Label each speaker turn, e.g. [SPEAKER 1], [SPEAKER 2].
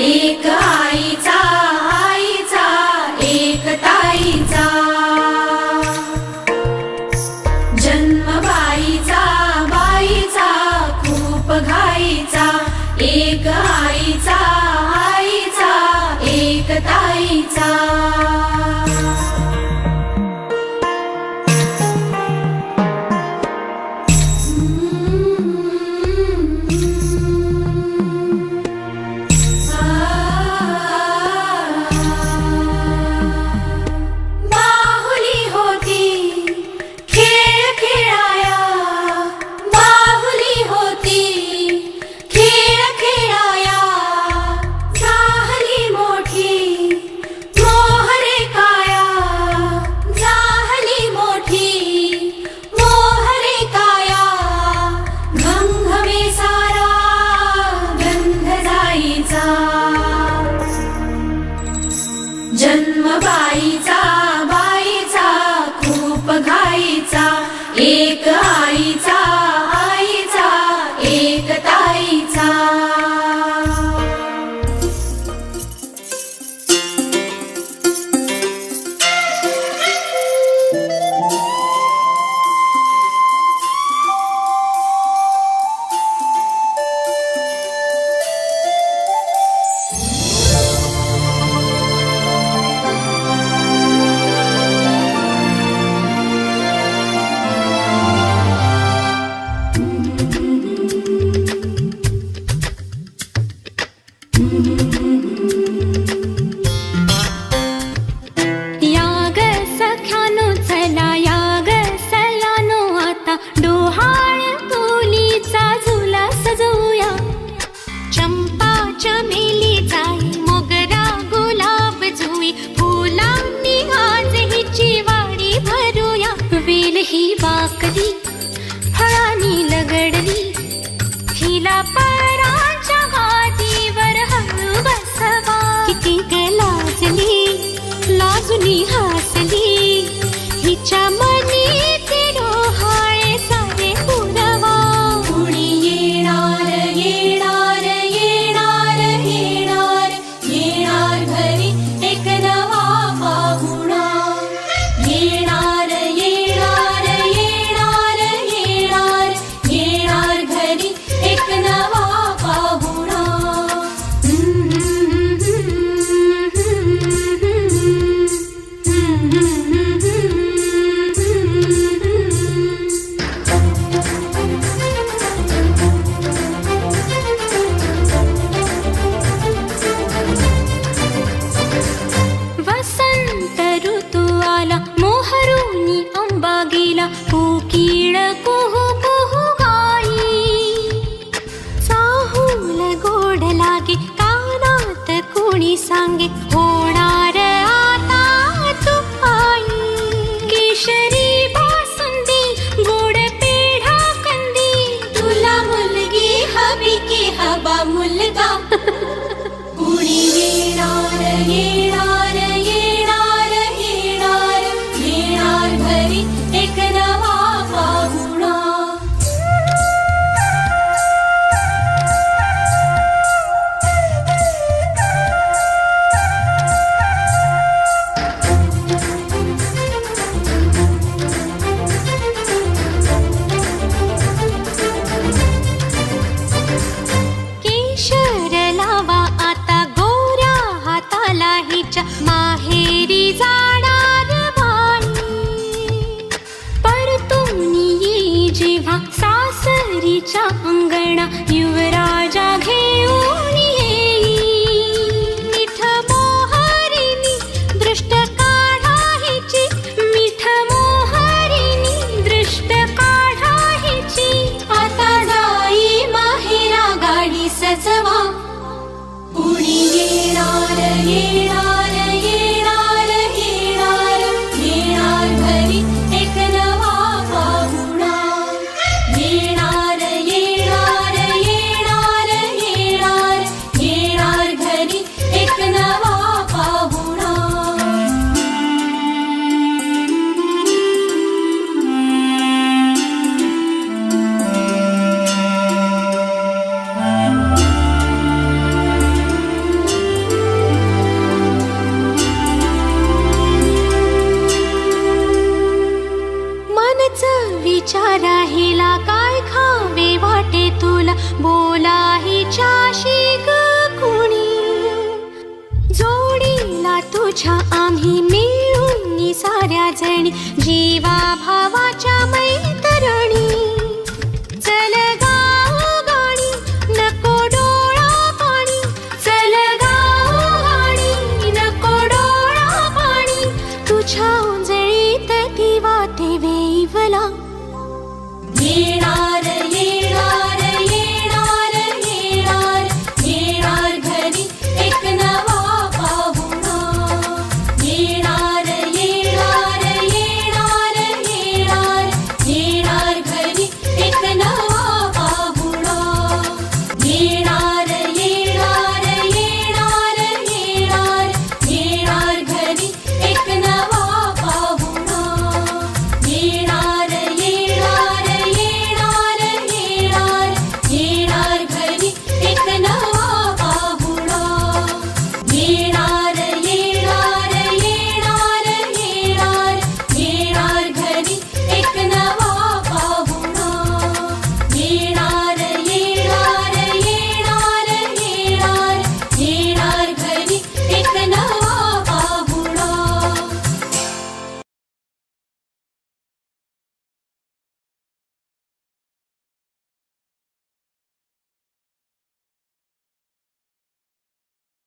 [SPEAKER 1] एक आईचा आईचा एक ताईचा जन्म बाईचा बाईचा खूप घाईचा एक आईचा आईचा एक ताईचा जन्म बाईचा बाईचा खूप घाईचा एक आईचा आईचा एक ताईचा
[SPEAKER 2] वाकली फळांनी लगडली हिला पराच्या गादीवर हळू बसवा किती ग लाजली लाजुनी हसली हिच्या मनी ते डोहाळे सारे पुरवा
[SPEAKER 1] कुणी येणार येणार येणार येणार येणार घरी एक नवा पाहुणा येणार येणार येणार येणार येणार घरी एक नवा पाहुणा
[SPEAKER 2] वसंत ऋतू आला मोहरुनी आंबा गेला कोकिळ कुहू कुहू गाई चाहूल गोड लागे कानात कोणी सांगे होणार आता तू आई केशरी बासुंदी गोड पेढा कंदी
[SPEAKER 1] तुला मुलगी हवी की हवा मुलगा कुणी येणार येणार येणार येणार येणार घरी एक नवा पाहुणा
[SPEAKER 2] केशर लावा आता गोऱ्या हाताला हिच्या माहेरी जाणार बाई परतून ये जेव्हा सासरीच्या अंगणा युवराजा घेऊन येई मिठ मोहरिनी दृष्ट काढा हिची मिठ मोहरिनी दृष्ट काढा हिची
[SPEAKER 1] आता जाई माहेरा गाडी सजवा कुणी येणार येणार येणार येणार
[SPEAKER 2] बोला हिच्याशी ग कुणी, जोडीला तुझ्या आम्ही मिळून साऱ्या जणी, जीवा भावाच्या मैत्रिणी. चल गाऊ गाणी नको डोळा पाणी, चल गाऊ गाणी नको डोळा पाणी, तुझ्या उंजळीत ती वाटे वेईवला.
[SPEAKER 1] येणार येणार येणार येणार येणार घरी एक नवा पाहुणा. येणार येणार येणार येणार येणार घरी एक नवा पाहुणा. येणार येणार येणार येणार येणार घरी एक नवा पाहुणा. येणार येणार येणार येणार येणार घरी एक नवा